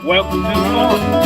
Welcome to the farm.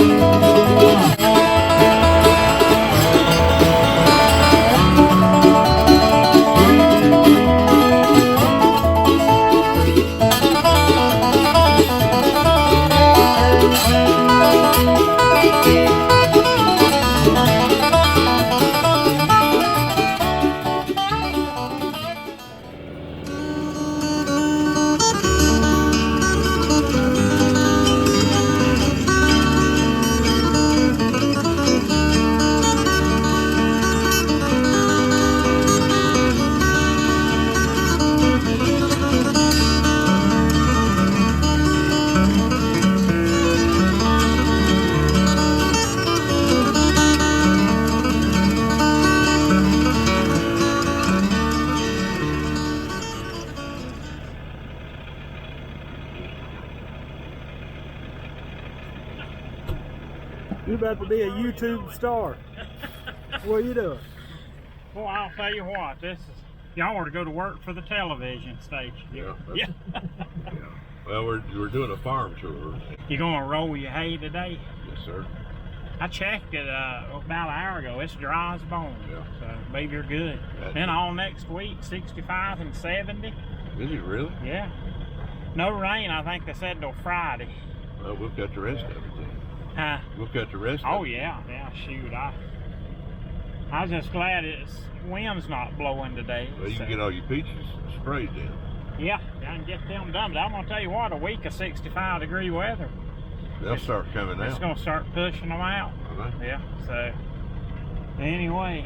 You about to be a YouTube star. What are you doing? Well, I'll tell you what, this is, y'all were to go to work for the television station. Yeah. Yeah. Yeah. Well, we're doing a farm tour. You gonna roll your hay today? Yes, sir. I checked it about an hour ago. It's dry as bone. Yeah. So maybe you're good. Then all next week, 65 and 70. Is it really? Yeah. No rain, I think they said till Friday. Well, we've got the rest of it then. Huh? We've got the rest of Oh it. yeah, shoot. I was just glad it's wind's not blowing today. Well, you so. can get all your peaches sprayed then. Yeah, I can get them done. But I'm gonna tell you what, a week of 65-degree weather, They'll start coming it's out. gonna start pushing them out. Right. Yeah. So anyway,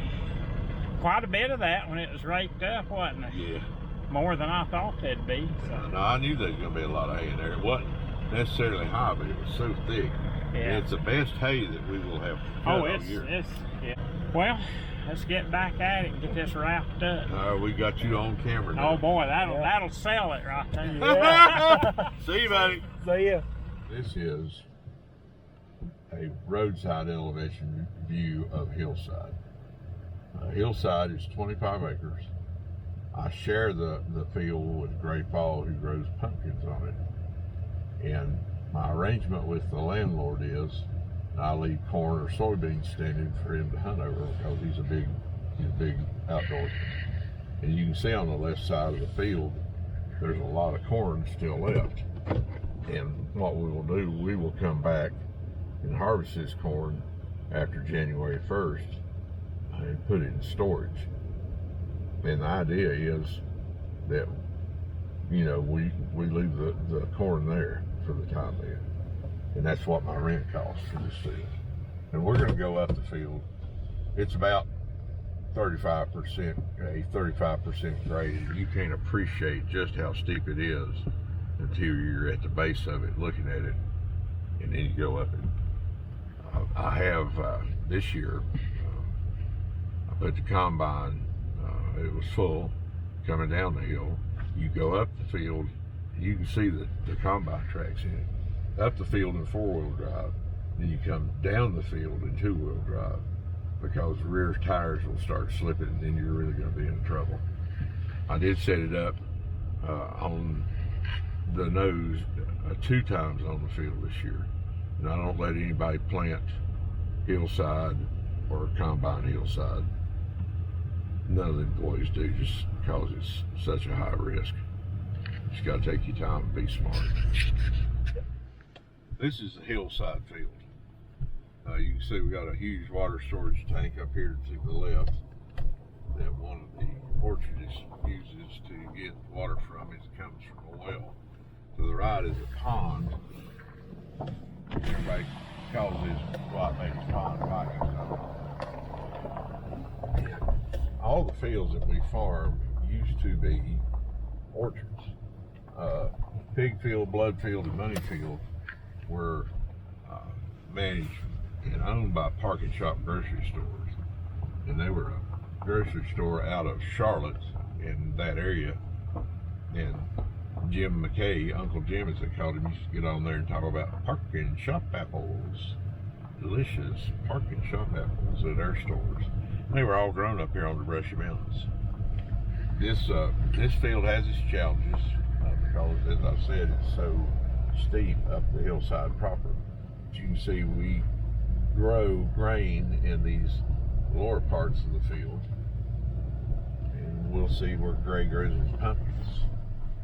quite a bit of that when it was raked up, wasn't it? Yeah. More than I thought they'd be. So. No, I knew there was going to be a lot of hay in there. It wasn't necessarily high, but it was so thick. Yeah. And it's the best hay that we will have cut all year. It's yeah. Well, let's get back at it and get this wrapped up. We got you on camera now. Oh boy, that'll sell it right there. Yeah. See you, buddy. See ya. This is a roadside elevation view of Hillside. Hillside is 25 acres. I share the field with Gray Paul, who grows pumpkins on it. And my arrangement with the landlord is I leave corn or soybeans standing for him to hunt over because he's a big outdoorsman. And you can see on the left side of the field, there's a lot of corn still left. And what we will do, we will come back and harvest this corn after January 1st and put it in storage. And the idea is that, you know, we leave the corn there for the time being. And that's what my rent costs for this field. And we're gonna go up the field. It's about 35%, a 35% grade. And you can't appreciate just how steep it is until you're at the base of it, looking at it, and then you go up it. I have, this year, I put the combine, it was full, coming down the hill. You go up the field, you can see the combine tracks in it. Up the field in 4-wheel drive, then you come down the field in 2-wheel drive, because the rear tires will start slipping, and then you're really going to be in trouble. I did set it up on the nose 2 times on the field this year, and I don't let anybody plant hillside or combine hillside. None of the employees do, just because it's such a high risk. You just got to take your time and be smart. This is the hillside field. You can see we got a huge water storage tank up here to the left that one of the orchardists uses to get water from. It comes from a well. To the right is a pond. Everybody calls this White Baby Pond. All the fields that we farm used to be orchards. Pig field, blood field, and money field were managed and owned by Park and Shop grocery stores. And they were a grocery store out of Charlotte in that area. And Jim McKay, Uncle Jim as they called him, used to get on there and talk about Park and Shop apples. Delicious Park and Shop apples at our stores. They were all grown up here on the Brushy Mountains. This field has its challenges because, as I said, it's so steep up the hillside proper. you can see we grow grain in these lower parts of the field. And we'll see where Gray grows his pumpkins.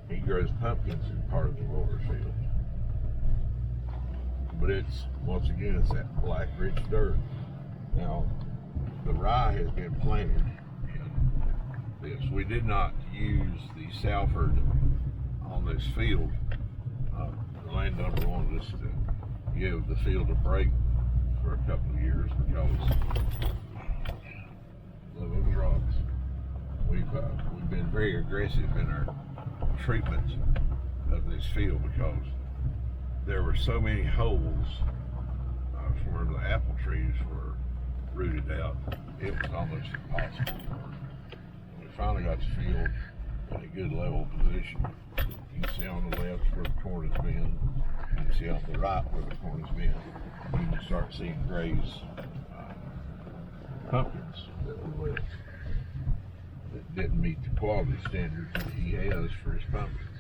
He grows pumpkins in part of the lower field. But it's, once again, it's that black rich dirt. Now, the rye has been planted in this. We did not use the Salford on this field. The landowner wanted us to give the field a break for a couple of years because of those rocks. We've been very aggressive in our treatment of this field because there were so many holes where the apple trees were rooted out. It was almost impossible. We finally got the field in a good level position. You can see on the left where the corn has been. You can see on the right where the corn has been. You can start seeing Gray's pumpkins that were left that didn't meet the quality standards that he has for his pumpkins.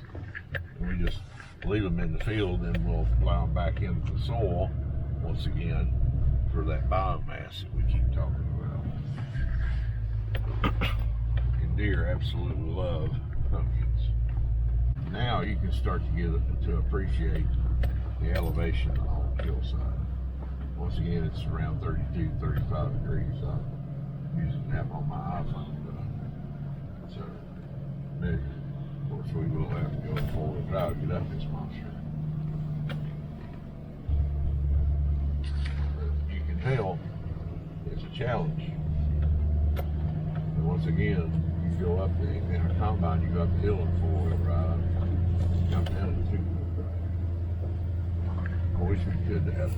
And we just leave them in the field and we'll plow them back into the soil once again for that biomass that we keep talking about. And deer absolutely love pumpkins. Now you can start to get to appreciate the elevation on the hillside. Once again, it's around 32, 35 degrees. I'm using an app on my iPhone, but so measure. Of course, we will have to go forward and drive to get up this monster. But you can tell it's a challenge. And once again, you go up there in a combine, you go up the hill in four-wheel drive, come down in two-wheel drive. I wish we could have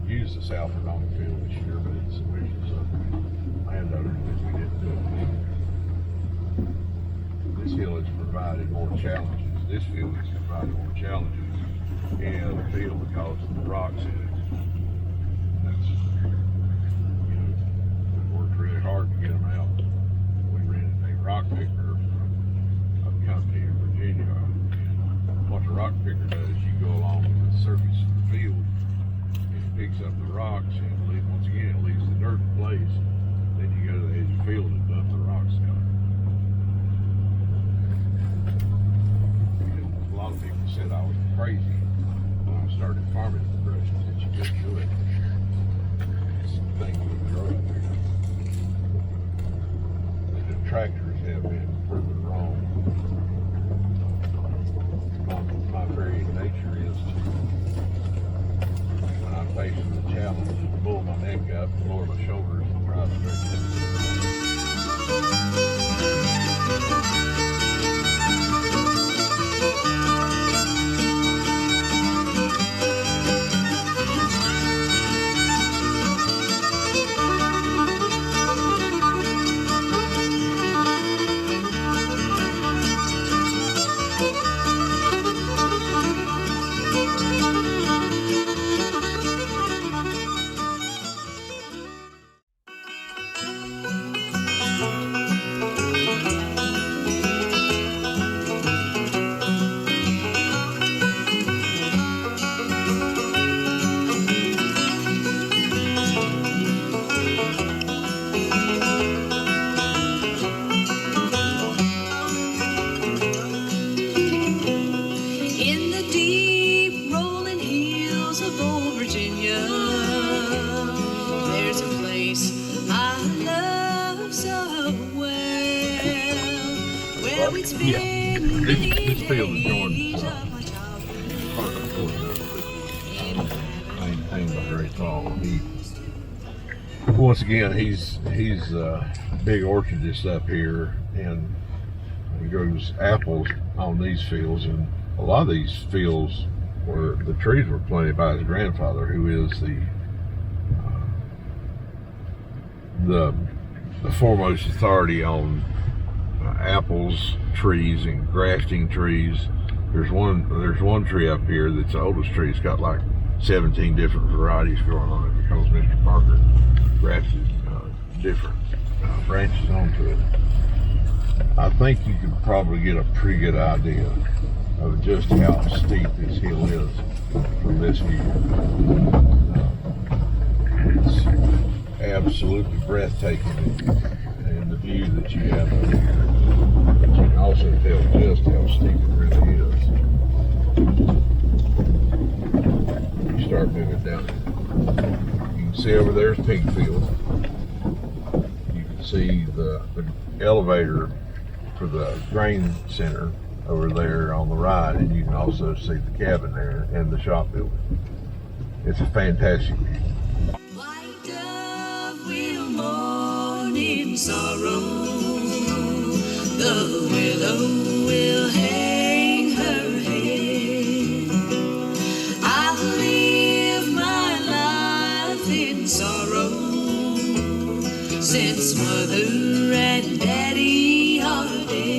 used the Salford on the field this year, but it's a wishes of the landowner because we didn't do it. This hill has provided more challenges. This field has provided more challenges in the other field because of the rocks in it. That's, you know, we worked really hard to get them out. We rented a rock picker from a company in Virginia. And what the rock picker does, you go along the surface of the field, and it picks up the rocks, and once again, it leaves the dirt in place. Then you go to the edge of the field and dump the rocks out. A lot of people said I was crazy when I started farming in the brushes, that you couldn't do it. Some things would grow out there. The tractors have been proven wrong. My very nature is to, when I'm facing the challenge, to pull my neck up, lower my shoulders, and drive straight. Yeah, this field is Jordan's maintained by Gray Tall. Once again, he's a big orchardist up here, and he grows apples on these fields. And a lot of these fields where the trees were planted by his grandfather, who is the foremost authority on apples, trees, and grafting trees. There's one tree up here that's the oldest tree. It's got like 17 different varieties growing on it because Mr. Parker grafted different branches onto it. I think you could probably get a pretty good idea of just how steep this hill is from this view. It's absolutely breathtaking in the view that you have over here. But you can also tell just how steep it really is. You start moving down. You can see over there's pig field. You can see the elevator for the grain center over there on the right, and you can also see the cabin there and the shop building. It's a fantastic view. White dove will mourn in sorrow, the willow will hang her head. I'll live my life in sorrow, since mother and daddy are dead.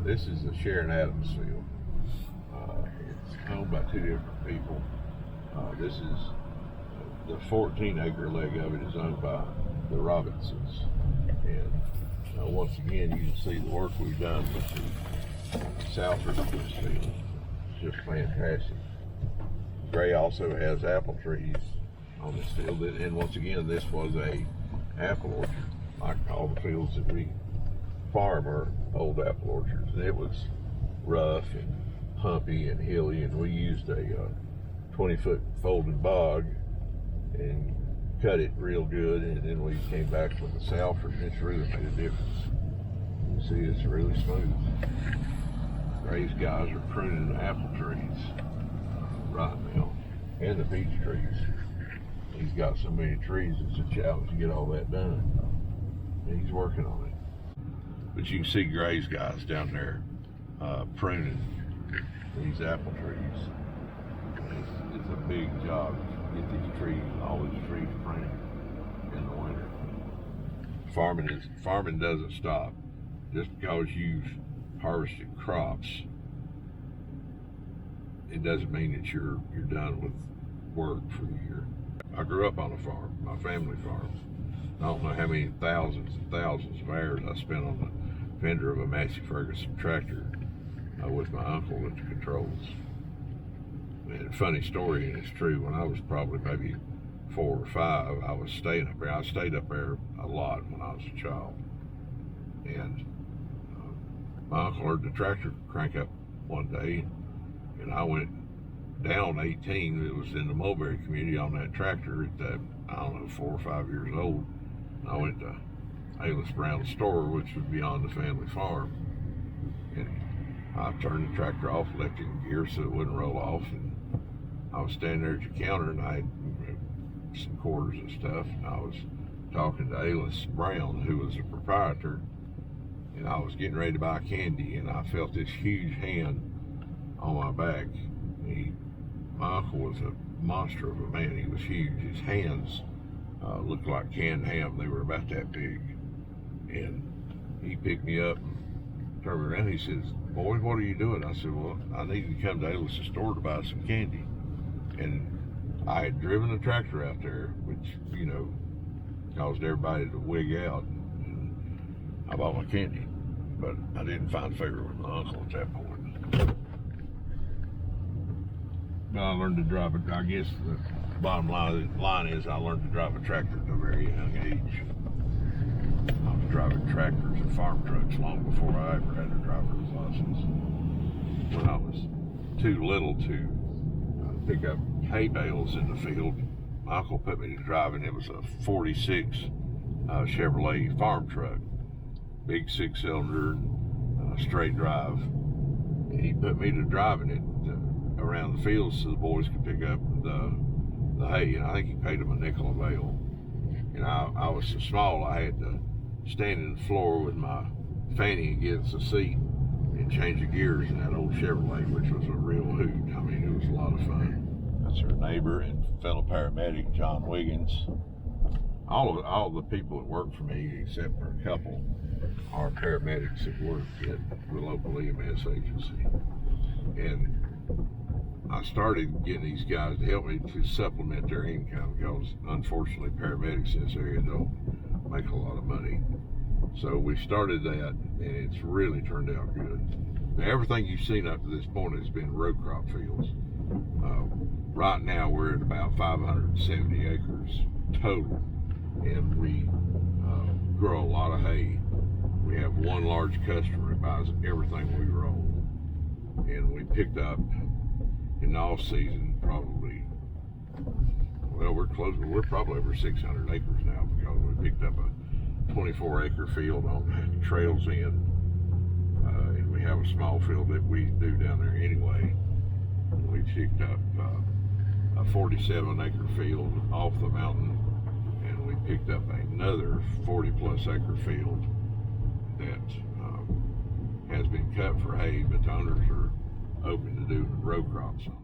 This is the Sharon Adams field. It's owned by two different people. This is the 14-acre leg of it is owned by the Robinsons. And once again, you can see the work we've done with the Southern of this field. It's just fantastic. Gray also has apple trees on this field, and once again, this was a apple orchard, like all the fields that we farm are old apple orchards. And it was rough and humpy and hilly, and we used a 20-foot folded bog and cut it real good, and then we came back with the Salford, and it's really made a difference. You see, it's really smooth. Gray's guys are pruning the apple trees right now, and the peach trees. He's got so many trees, it's a challenge to get all that done, and he's working on it. But you can see Gray's guys down there pruning these apple trees. It's a big job to get these trees, all these trees pruning in the winter. Farming doesn't stop. Just because you've harvested crops, it doesn't mean that you're done with work for the year. I grew up on a farm, my family farm. I don't know how many thousands and thousands of hours I spent on the fender of a Massey Ferguson tractor with my uncle at the controls. And funny story, and it's true, when I was probably maybe 4 or 5, I was staying up there. I stayed up there a lot when I was a child. And my uncle heard the tractor crank up one day, and I went down 18. It was in the Mulberry community on that tractor at that, I don't know, 4 or 5 years old. I went to Aylis Brown's store, which was beyond the family farm, and I turned the tractor off, left it in gear so it wouldn't roll off, and I was standing there at the counter, and I had some quarters and stuff, and I was talking to Aylis Brown, who was the proprietor, and I was getting ready to buy candy, and I felt this huge hand on my back. My uncle was a monster of a man. He was huge. His hands looked like canned ham. They were about that big. And he picked me up and turned me around. He says, "Boy, what are you doing?" I said, "Well, I need to come to Aylis' store to buy some candy." And I had driven a tractor out there, which, you know, caused everybody to wig out. And I bought my candy. But I didn't find favor with my uncle at that point. I learned to drive it. I guess the bottom line is I learned to drive a tractor at a very young age. I was driving tractors and farm trucks long before I ever had a driver's license. When I was too little to pick up hay bales in the field, my uncle put me to driving. It was a 46 Chevrolet farm truck, big 6-cylinder, straight drive. And he put me to driving it around the fields so the boys could pick up the hay, and I think he paid them a nickel a bale. And I was so small, I had to stand in the floor with my fanny against the seat and change the gears in that old Chevrolet, which was a real hoot. I mean, it was a lot of fun. officer, neighbor, and fellow paramedic John Wiggins. All the people that work for me, except for a couple, are paramedics that work at the local EMS agency. And I started getting these guys to help me to supplement their income because unfortunately paramedics in this area don't make a lot of money. So we started that, and it's really turned out good. Now, everything you've seen up to this point has been row crop fields. Right now we're at about 570 acres total, and we grow a lot of hay. We have one large customer that buys everything we grow, and we picked up in the off season probably, well, we're probably over 600 acres now because we picked up a 24-acre field on Trails End, and we have a small field that we do down there anyway. We picked up a 47-acre field off the mountain, and we picked up another 40-plus acre field that has been cut for hay, but the owners are open to do row crops on.